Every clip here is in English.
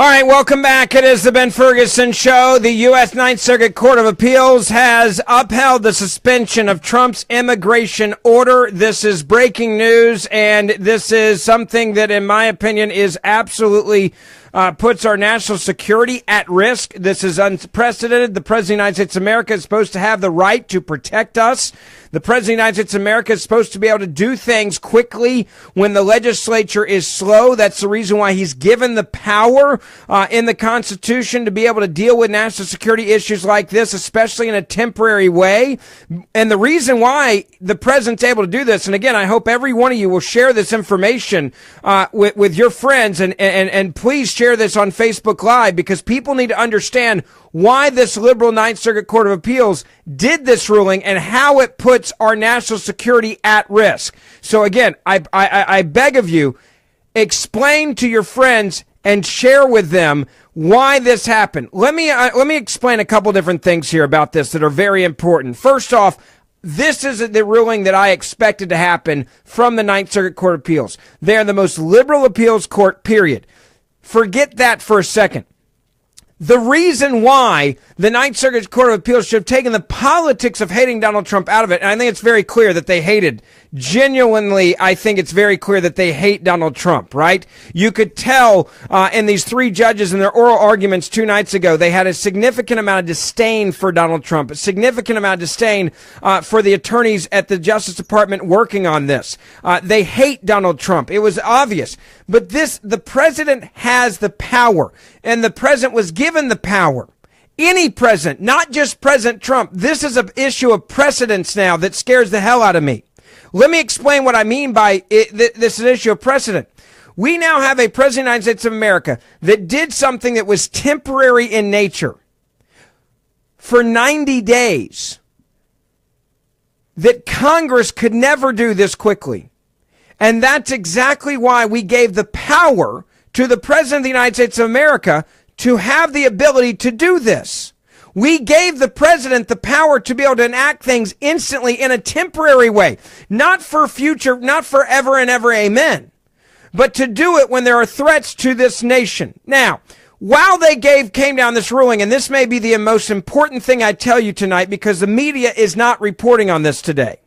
All right, welcome back. It is the Ben Ferguson Show. The U.S. Ninth Circuit Court of Appeals has upheld the suspension of Trump's immigration order. This is breaking news, and this is something that, in my opinion, is absolutely puts our national security at risk. This is unprecedented. The President of the United States of America is supposed to have the right to protect us. The President of the United States of America is supposed to be able to do things quickly when the legislature is slow. That's the reason why he's given the power in the Constitution to be able to deal with national security issues like this, especially in a temporary way. And the reason why the President's able to do this, and again, I hope every one of you will share this information with your friends, and please share this on Facebook Live, because people need to understand why this liberal Ninth Circuit Court of Appeals did this ruling and how it puts our national security at risk. So again, I beg of you, explain to your friends and share with them why this happened. Let me explain a couple different things here about this that are very important. First off, this is the ruling that I expected to happen from the Ninth Circuit Court of Appeals. They are the most liberal appeals court, period. Forget that for a second. The reason why the Ninth Circuit Court of Appeals should have taken the politics of hating Donald Trump out of it, and I think it's very clear that they hated, genuinely, I think it's very clear that they hate Donald Trump, right? You could tell in these three judges in their oral arguments 2 nights ago, they had a significant amount of disdain for Donald Trump, a significant amount of disdain for the attorneys at the Justice Department working on this. They hate Donald Trump. It was obvious. But the president has the power, and the president was given the power. Any president, not just President Trump. This is an issue of precedence now that scares the hell out of me. Let me explain what I mean by it. This is an issue of precedent. We now have a president of the United States of America that did something that was temporary in nature for 90 days that Congress could never do this quickly. And that's exactly why we gave the power to the President of the United States of America to have the ability to do this. We gave the president the power to be able to enact things instantly in a temporary way, not for future, not forever and ever, amen, but to do it when there are threats to this nation. Now, while they came down this ruling, and this may be the most important thing I tell you tonight because the media is not reporting on this today.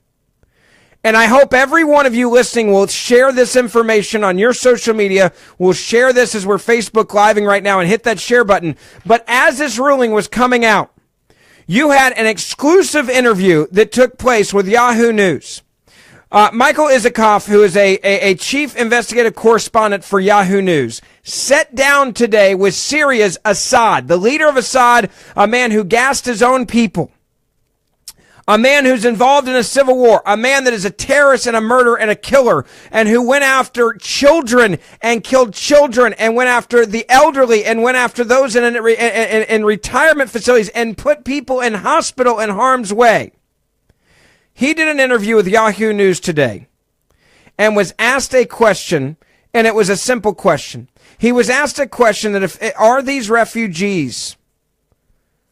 And I hope every one of you listening will share this information on your social media. We'll share this as we're Facebook Living right now and hit that share button. But as this ruling was coming out, you had an exclusive interview that took place with Yahoo News. Michael Isikoff, who is a chief investigative correspondent for Yahoo News, sat down today with Syria's Assad, the leader of Assad, a man who gassed his own people. A man who's involved in a civil war, a man that is a terrorist and a murderer and a killer, and who went after children and killed children and went after the elderly and went after those in retirement facilities and put people in hospital in harm's way. He did an interview with Yahoo News today and was asked a question, and it was a simple question. He was asked a question that are these refugees,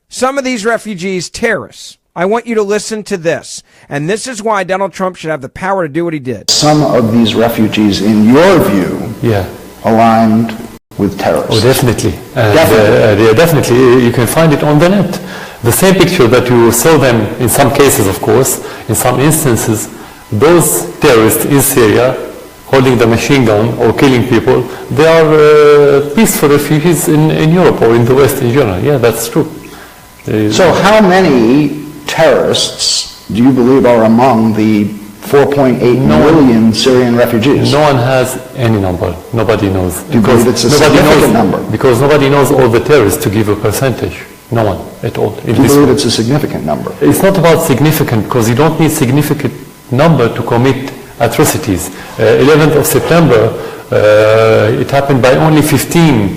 some of these refugees, terrorists? I want you to listen to this. And this is why Donald Trump should have the power to do what he did. Some of these refugees, in your view, aligned with terrorists. Oh, definitely. Definitely. You can find it on the net. The same picture that you saw them, in some cases, of course, in some instances, those terrorists in Syria holding the machine gun or killing people, they are peaceful refugees in Europe or in the West in general. Yeah, that's true. So how many terrorists do you believe are among the 4.8 million Syrian refugees? No one has any number. Nobody knows. Do you believe it's a significant number? Because nobody knows all the terrorists to give a percentage. No one at all. Do you believe it's a significant number? It's not about significant, because you don't need significant number to commit atrocities. 11th of September, it happened by only 15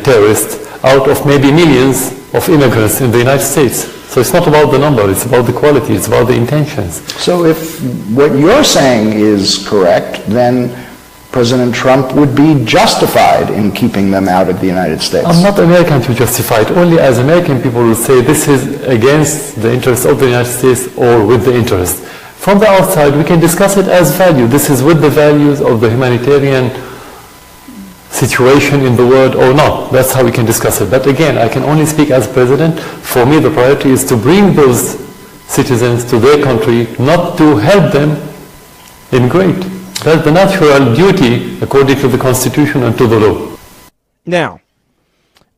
terrorists out of maybe millions of immigrants in the United States. So it's not about the number, it's about the quality, it's about the intentions. So if what you're saying is correct, then President Trump would be justified in keeping them out of the United States. I'm not American to justify it. Only as American people will say this is against the interests of the United States or with the interest. From the outside, we can discuss it as value. This is with the values of the humanitarian situation in the world or not. That's how we can discuss it. But again, I can only speak as president. For me, the priority is to bring those citizens to their country, not to help them immigrate. That's the natural duty according to the Constitution and to the law. Now,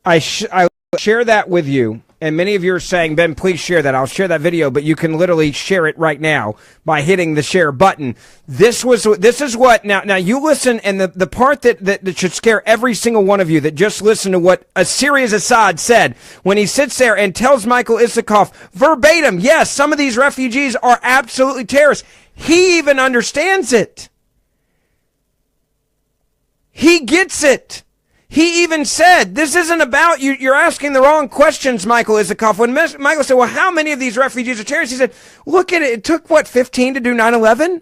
I share that with you, and many of you are saying, Ben, please share that. I'll share that video, but you can literally share it right now by hitting the share button. This is what, now you listen, and the part that should scare every single one of you that just listened to what Syria's Assad said when he sits there and tells Michael Isikoff verbatim, yes, some of these refugees are absolutely terrorists. He even understands it. He gets it. He even said, this isn't about you. You're asking the wrong questions, Michael Isikoff. When Michael said, well, how many of these refugees are terrorists? He said, look at it. It took, 15 to do 9/11?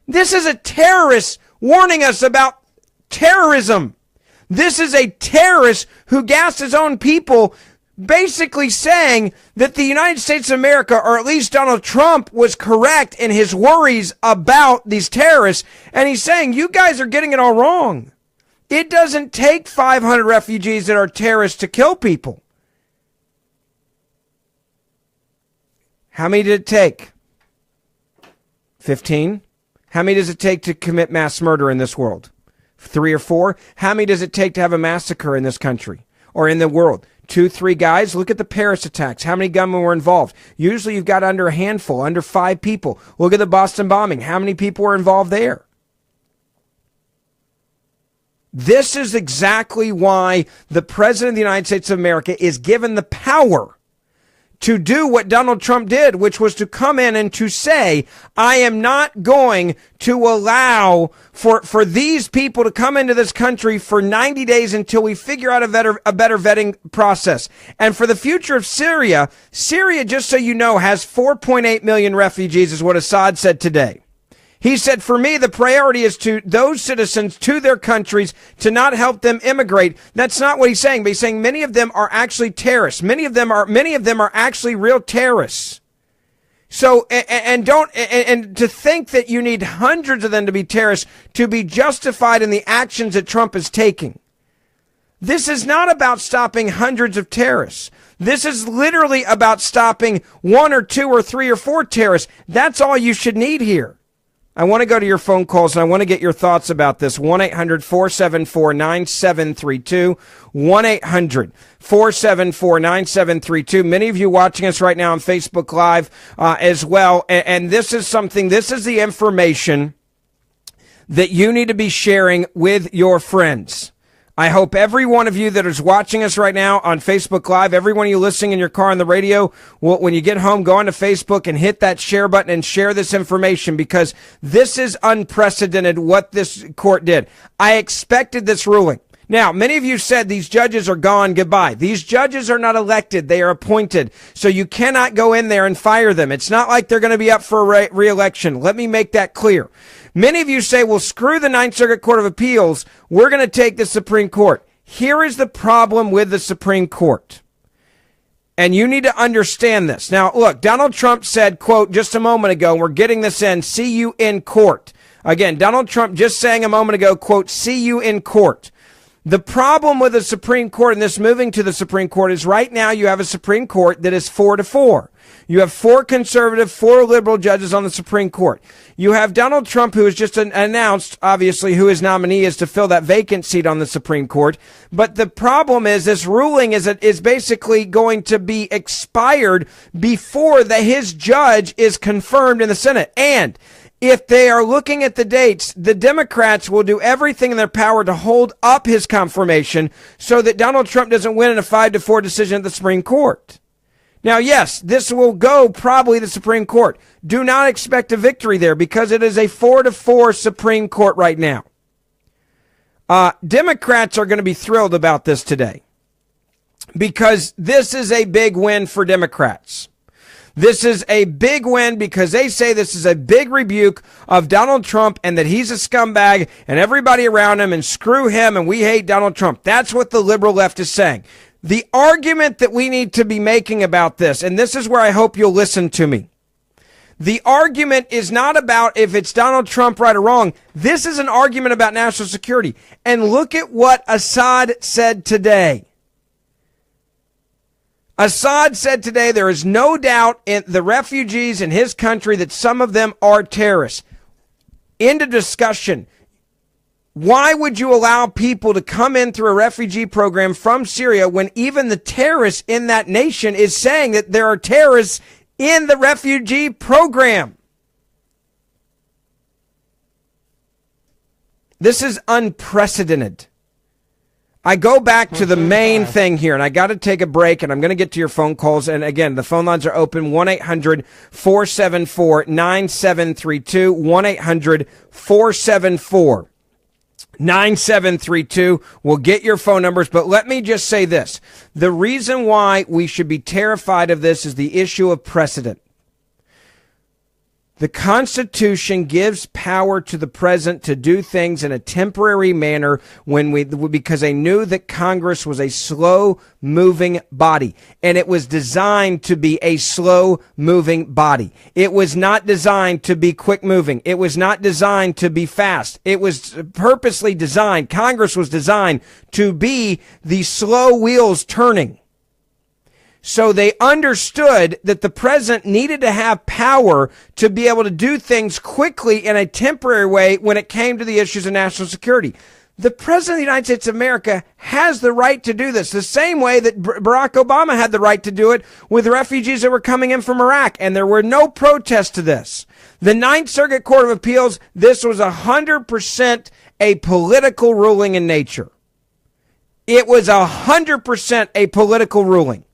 This is a terrorist warning us about terrorism. This is a terrorist who gassed his own people, basically saying that the United States of America, or at least Donald Trump, was correct in his worries about these terrorists. And he's saying, you guys are getting it all wrong. It doesn't take 500 refugees that are terrorists to kill people. How many did it take? 15? How many does it take to commit mass murder in this world? 3 or 4? How many does it take to have a massacre in this country or in the world? 2, 3 guys? Look at the Paris attacks. How many gunmen were involved? Usually you've got under a handful, under 5 people. Look at the Boston bombing. How many people were involved there? This is exactly why the President of the United States of America is given the power to do what Donald Trump did, which was to come in and to say, I am not going to allow for these people to come into this country for 90 days until we figure out a better vetting process. And for the future of Syria, just so you know, has 4.8 million refugees, is what Assad said today. He said, for me, the priority is to those citizens, to their countries, to not help them immigrate. That's not what he's saying, but he's saying many of them are actually terrorists. Many of them are actually real terrorists. So, and to think that you need hundreds of them to be terrorists to be justified in the actions that Trump is taking. This is not about stopping hundreds of terrorists. This is literally about stopping 1 or 2 or 3 or 4 terrorists. That's all you should need here. I want to go to your phone calls, and I want to get your thoughts about this. 1-800-474-9732. 1-800-474-9732. Many of you watching us right now on Facebook Live as well. And this is the information that you need to be sharing with your friends. I hope every one of you that is watching us right now on Facebook Live, every one of you listening in your car on the radio, when you get home, go onto Facebook and hit that share button and share this information, because this is unprecedented what this court did. I expected this ruling. Now, many of you said these judges are gone, goodbye. These judges are not elected. They are appointed. So you cannot go in there and fire them. It's not like they're going to be up for re-election. Let me make that clear. Many of you say, well, screw the Ninth Circuit Court of Appeals. We're going to take the Supreme Court. Here is the problem with the Supreme Court. And you need to understand this. Now, look, Donald Trump said, quote, just a moment ago, and we're getting this in, see you in court. Again, Donald Trump just saying a moment ago, quote, see you in court. The problem with the Supreme Court and this moving to the Supreme Court is right now you have a Supreme Court that is 4-4. You have 4 conservative, 4 liberal judges on the Supreme Court. You have Donald Trump, who has just announced, obviously, who his nominee is to fill that vacant seat on the Supreme Court. But the problem is this ruling is basically going to be expired before his judge is confirmed in the Senate. And if they are looking at the dates, the Democrats will do everything in their power to hold up his confirmation so that Donald Trump doesn't win in a 5-4 decision at the Supreme Court. Now, yes, this will go probably to the Supreme Court. Do not expect a victory there because it is a 4-4 Supreme Court right now. Democrats are going to be thrilled about this today because this is a big win for Democrats. This is a big win because they say this is a big rebuke of Donald Trump and that he's a scumbag and everybody around him and screw him and we hate Donald Trump. That's what the liberal left is saying. The argument that we need to be making about this, and this is where I hope you'll listen to me. The argument is not about if it's Donald Trump right or wrong. This is an argument about national security. And look at what Assad said today. Assad said today there is no doubt in the refugees in his country that some of them are terrorists. End of discussion. Why would you allow people to come in through a refugee program from Syria when even the terrorists in that nation is saying that there are terrorists in the refugee program? This is unprecedented. I go back to the main thing here, and I got to take a break, and I'm going to get to your phone calls. And again, the phone lines are open, 1-800-474-9732, 1-800-474-9732. We'll get your phone numbers, but let me just say this. The reason why we should be terrified of this is the issue of precedent. The Constitution gives power to the president to do things in a temporary manner because they knew that Congress was a slow-moving body, and it was designed to be a slow-moving body. It was not designed to be quick-moving. It was not designed to be fast. It was purposely designed. Congress was designed to be the slow wheels turning. So they understood that the president needed to have power to be able to do things quickly in a temporary way when it came to the issues of national security. The president of the United States of America has the right to do this, the same way that Barack Obama had the right to do it with refugees that were coming in from Iraq, and there were no protests to this. The Ninth Circuit Court of Appeals, this was 100% a political ruling in nature. It was 100% a political ruling.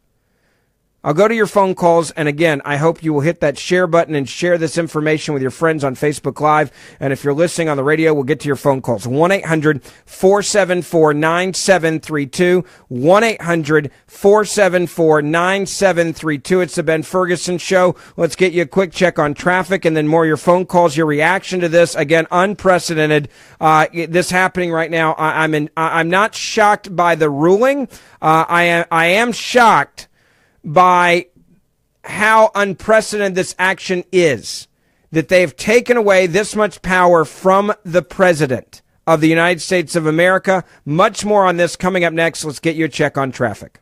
I'll go to your phone calls, and again, I hope you will hit that share button and share this information with your friends on Facebook Live. And if you're listening on the radio, we'll get to your phone calls. 1-800-474-9732, 1-800-474-9732. It's the Ben Ferguson Show. Let's get you a quick check on traffic and then more of your phone calls, your reaction to this. Again, unprecedented. This happening right now. I'm not shocked by the ruling. I am shocked by how unprecedented this action is, that they've taken away this much power from the president of the United States of America. Much more on this coming up next. Let's get you a check on traffic.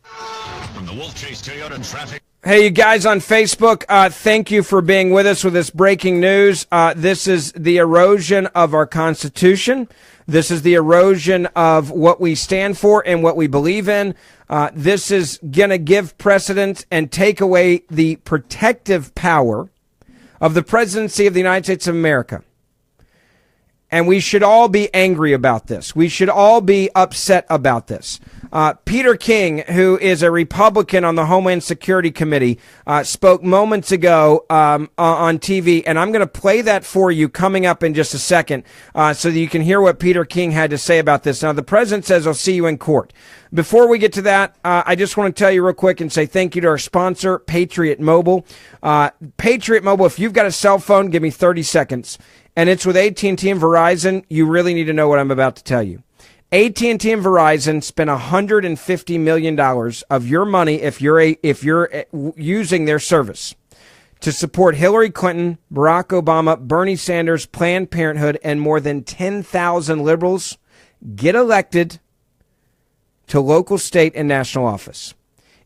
From the Wolf Chase Toyota traffic. Hey, you guys on Facebook, thank you for being with us with this breaking news. This is the erosion of our Constitution. This is the erosion of what we stand for and what we believe in. This is going to give precedent and take away the protective power of the presidency of the United States of America. And we should all be angry about this. We should all be upset about this. Peter King, who is a Republican on the Homeland Security Committee, spoke moments ago on TV, and I'm going to play that for you coming up in just a second so that you can hear what Peter King had to say about this. Now, the president says, "I'll see you in court." Before we get to that, I just want to tell you real quick and say thank you to our sponsor, Patriot Mobile. Patriot Mobile, if you've got a cell phone, give me 30 seconds. And it's with AT&T and Verizon. You really need to know what I'm about to tell you. AT&T and Verizon spent $150 million of your money if you're using their service to support Hillary Clinton, Barack Obama, Bernie Sanders, Planned Parenthood, and more than 10,000 liberals get elected to local, state, and national office.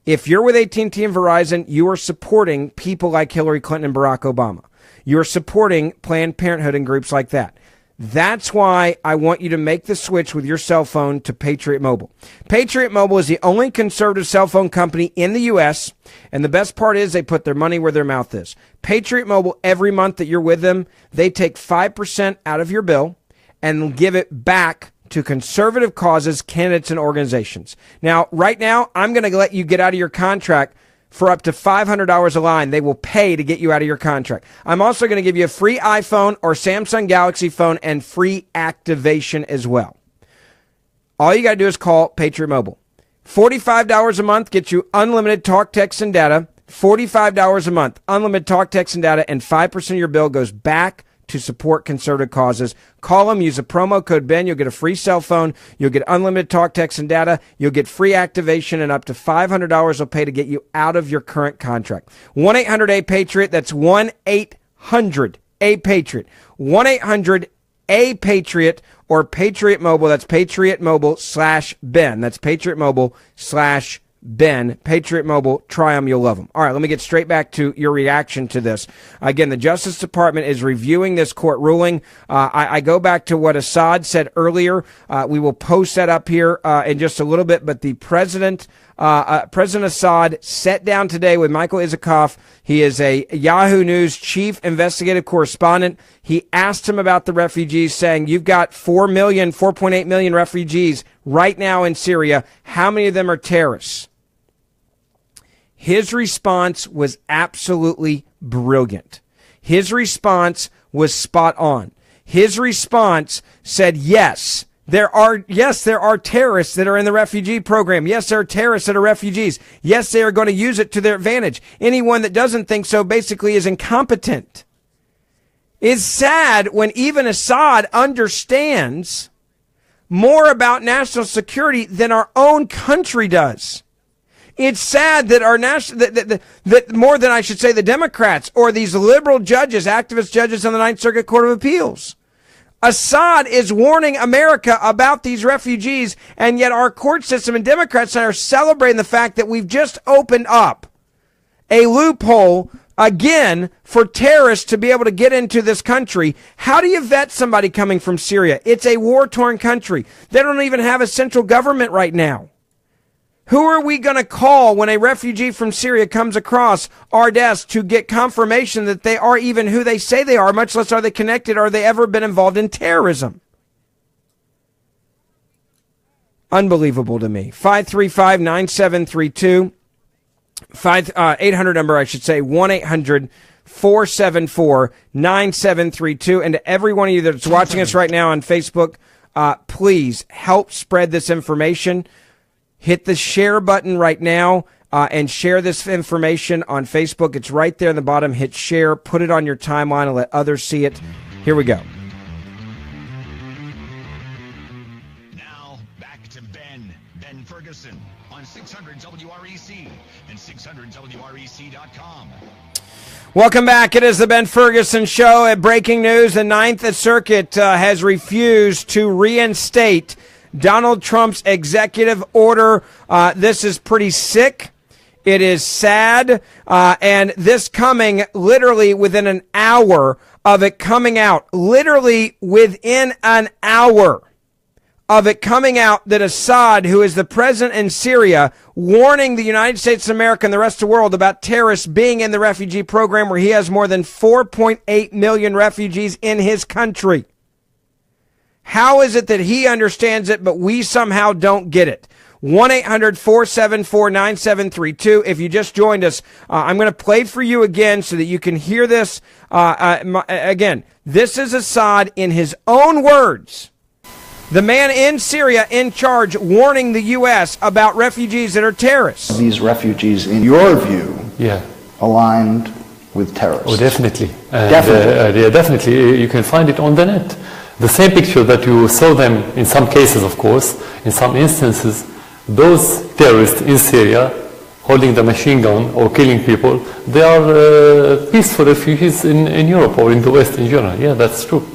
If you're with AT&T and Verizon, you are supporting people like Hillary Clinton and Barack Obama. You're supporting Planned Parenthood and groups like that. That's why I want you to make the switch with your cell phone to Patriot Mobile. Patriot Mobile is the only conservative cell phone company in the U.S., and the best part is they put their money where their mouth is. Patriot Mobile, every month that you're with them, they take 5% out of your bill and give it back to conservative causes, candidates, and organizations. Now, right now, I'm going to let you get out of your contract for up to $500 a line. They will pay to get you out of your contract. I'm also going to give you a free iPhone or Samsung Galaxy phone and free activation as well. All you got to do is call Patriot Mobile. $45 a month gets you unlimited talk, text, and data. $45 a month, unlimited talk, text, and data, and 5% of your bill goes back to support conservative causes. Call them, use a promo code Ben. You'll get a free cell phone. You'll get unlimited talk, text, and data. You'll get free activation, and up to $500 will pay to get you out of your current contract. 1-800-A-PATRIOT. That's 1-800-A-PATRIOT. 1-800-A-PATRIOT or Patriot Mobile. That's Patriot Mobile/Ben. That's Patriot Mobile/Ben. Patriot Mobile, try them, you'll love them. All right, let me get straight back to your reaction to this. Again, the Justice Department is reviewing this court ruling. I go back to what Assad said earlier. We will post that up here in just a little bit, but the President Assad sat down today with Michael Isikoff. He is a Yahoo News chief investigative correspondent. He asked him about the refugees, saying, you've got 4.8 million refugees right now in Syria. How many of them are terrorists? His response was absolutely brilliant. His response was spot on. His response said, yes, there are terrorists that are in the refugee program. Yes, there are terrorists that are refugees. Yes, they are going to use it to their advantage. Anyone that doesn't think so basically is incompetent. It's sad when even Assad understands more about national security than our own country does. It's sad that our that more than I should say the Democrats or these liberal judges, activist judges on the Ninth Circuit Court of Appeals. Assad is warning America about these refugees, and yet our court system and Democrats are celebrating the fact that we've just opened up a loophole again for terrorists to be able to get into this country. How do you vet somebody coming from Syria? It's a war-torn country. They don't even have a central government right now. Who are we going to call when a refugee from Syria comes across our desk to get confirmation that they are even who they say they are, much less are they connected or they ever been involved in terrorism? Unbelievable to me. 535-9732. 800 number, I should say, 1-800-474-9732. And to every one of you that's watching us right now on Facebook, please help spread this information. Hit the share button right now and share this information on Facebook. It's right there in the bottom. Hit share, put it on your timeline, and let others see it. Here we go. Now, back to Ben Ferguson on 600 WREC and 600WREC.com. Welcome back. It is the Ben Ferguson Show. At breaking news, the Ninth Circuit has refused to reinstate Donald Trump's executive order. This is pretty sick. It is sad. And this coming literally within an hour of it coming out. Literally within an hour of it coming out that Assad, who is the president in Syria, warning the United States of America and the rest of the world about terrorists being in the refugee program where he has more than 4.8 million refugees in his country. How is it that he understands it, but we somehow don't get it? 1-800-474-9732. If you just joined us, I'm going to play for you again so that you can hear this. Again, this is Assad in his own words. The man in Syria in charge warning the U.S. about refugees that are terrorists. These refugees, in your view, aligned with terrorists? Oh, definitely. Definitely. Definitely. You can find it on the net. The same picture that you saw them in some cases, of course, in some instances, those terrorists in Syria holding the machine gun or killing people, they are peaceful refugees in Europe or in the West in general. Yeah, that's true.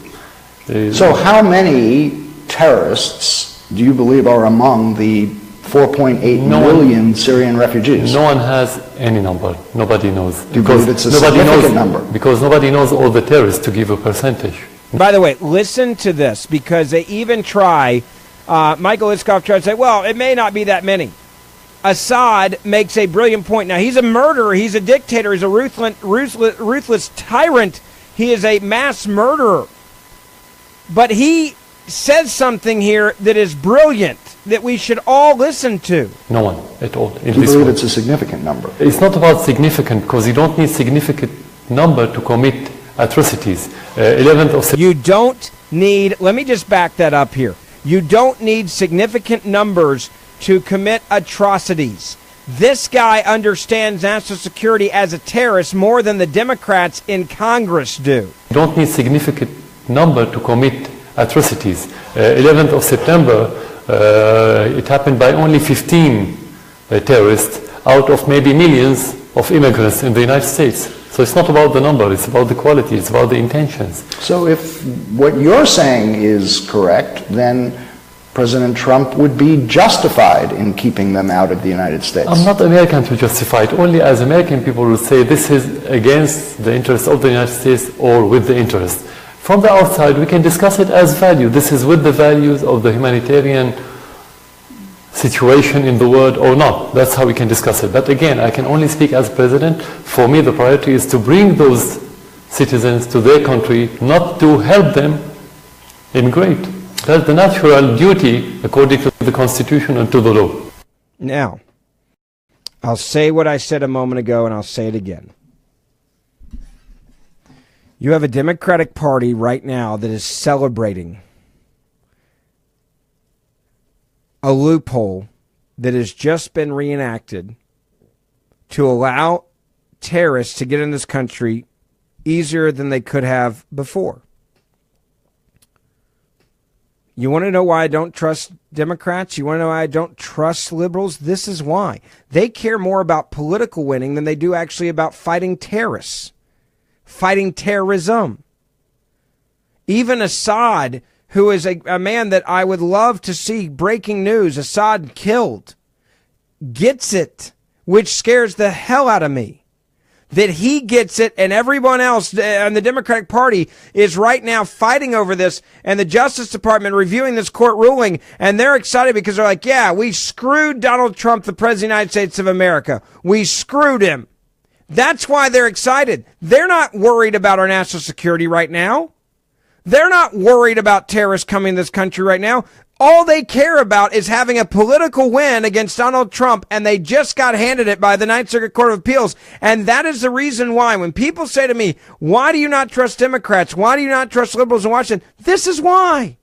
So how many terrorists do you believe are among the 4.8 million Syrian refugees? No one has any number. Nobody knows. Do you believe it's a significant number? Because nobody knows all the terrorists to give a percentage. By the way, listen to this, because they even try, Michael Isikoff tried to say, well, it may not be that many. Assad makes a brilliant point. Now, he's a murderer, he's a dictator, he's a ruthless tyrant, he is a mass murderer. But he says something here that is brilliant, that we should all listen to. No one at all. Do you believe it's a significant number? It's not about significant, because you don't need significant number to commit atrocities. 11th of You don't need, let me just back that up here. You don't need significant numbers to commit atrocities. This guy understands national security as a terrorist more than the Democrats in Congress do. You don't need significant number to commit atrocities. 11th of September, it happened by only 15 terrorists out of maybe millions of immigrants in the United States. So it's not about the number, it's about the quality, it's about the intentions. So if what you're saying is correct, then President Trump would be justified in keeping them out of the United States. I'm not American to justify it. Only as American people will say this is against the interests of the United States or with the interest. From the outside, we can discuss it as value. This is with the values of the humanitarian situation in the world or not. That's how we can discuss it. But again, I can only speak as president. For me, the priority is to bring those citizens to their country, not to help them immigrate. That's the natural duty according to the Constitution and to the law. Now, I'll say what I said a moment ago, and I'll say it again. You have a Democratic Party right now that is celebrating a loophole that has just been reenacted to allow terrorists to get in this country easier than they could have before. You want to know why I don't trust Democrats? You want to know why I don't trust liberals? This is why. They care more about political winning than they do actually about fighting terrorists, fighting terrorism. Even Assad, who is a man that I would love to see, breaking news, Assad killed, gets it, which scares the hell out of me. That he gets it, and everyone else in the Democratic Party is right now fighting over this, and the Justice Department reviewing this court ruling, and they're excited because they're like, yeah, we screwed Donald Trump, the President of the United States of America. We screwed him. That's why they're excited. They're not worried about our national security right now. They're not worried about terrorists coming to this country right now. All they care about is having a political win against Donald Trump, and they just got handed it by the Ninth Circuit Court of Appeals. And that is the reason why, when people say to me, why do you not trust Democrats? Why do you not trust liberals in Washington? This is why.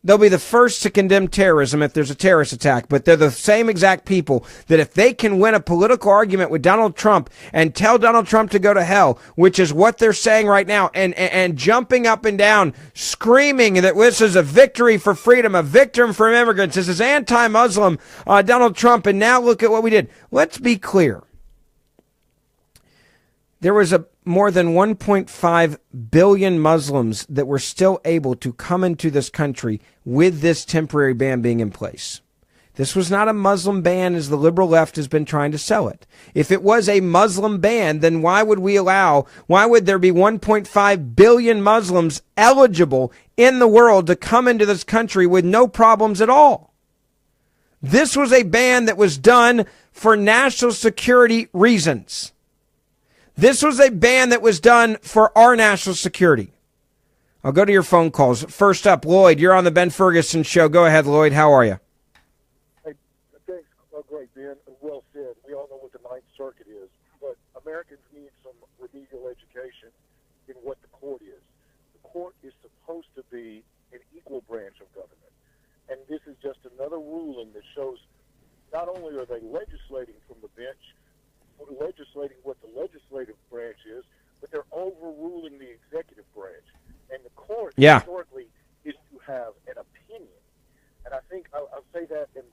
They'll be the first to condemn terrorism if there's a terrorist attack, but they're the same exact people that if they can win a political argument with Donald Trump and tell Donald Trump to go to hell, which is what they're saying right now, and jumping up and down, screaming that this is a victory for freedom, a victory for immigrants, this is anti-Muslim, Donald Trump, and now look at what we did. Let's be clear. There was more than 1.5 billion Muslims that were still able to come into this country with this temporary ban being in place. This was not a Muslim ban as the liberal left has been trying to sell it. If it was a Muslim ban, then why would there be 1.5 billion Muslims eligible in the world to come into this country with no problems at all? This was a ban that was done for national security reasons. This was a ban that was done for our national security. I'll go to your phone calls. First up, Lloyd, you're on the Ben Ferguson Show. Go ahead, Lloyd. How are you? Hey, thanks. Oh, great, Ben. Well said. We all know what the Ninth Circuit is, but Americans need some remedial education in what the court is. The court is supposed to be an equal branch of government, and this is just another ruling that shows not only are they legislating from the bench, legislating what the legislative branch is, but they're overruling the executive branch. And the court historically is to have an opinion. And I think I'll say that, and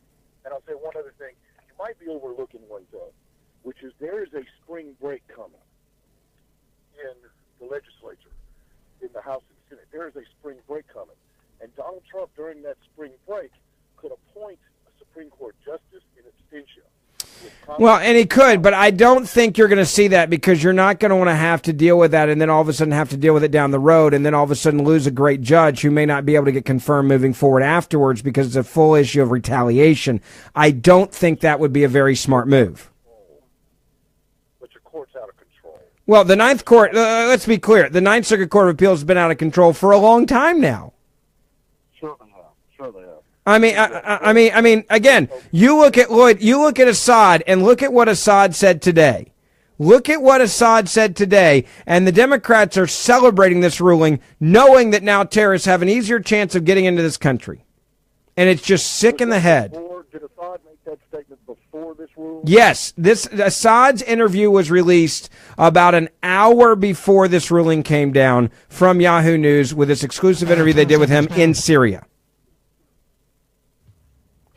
I'll say one other thing. You might be overlooking one, though, which is there is a spring break coming in the legislature, in the House and Senate. There is a spring break coming. And Donald Trump, during that spring break, could appoint a Supreme Court justice in absentia. Well, and he could, but I don't think you're going to see that because you're not going to want to have to deal with that and then all of a sudden have to deal with it down the road and then all of a sudden lose a great judge who may not be able to get confirmed moving forward afterwards because it's a full issue of retaliation. I don't think that would be a very smart move. But your court's out of control. Well, the Ninth Court, let's be clear, the Ninth Circuit Court of Appeals has been out of control for a long time now. Sure they have. I mean, again, you look at Lloyd, you look at Assad and look at what Assad said today. Look at what Assad said today, and the Democrats are celebrating this ruling, knowing that now terrorists have an easier chance of getting into this country. And it's just sick in the head. Did Assad make that statement before this ruling? Yes, this Assad's interview was released about an hour before this ruling came down from Yahoo News with this exclusive interview they did with him in Syria.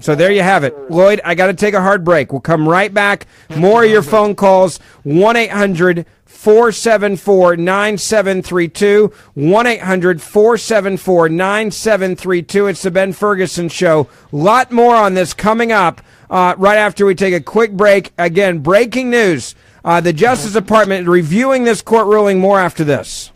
So there you have it. Lloyd, I got to take a hard break. We'll come right back. More of your phone calls, 1-800-474-9732, 1-800-474-9732. It's the Ben Ferguson Show. A lot more on this coming up right after we take a quick break. Again, breaking news. The Justice Department reviewing this court ruling. More after this.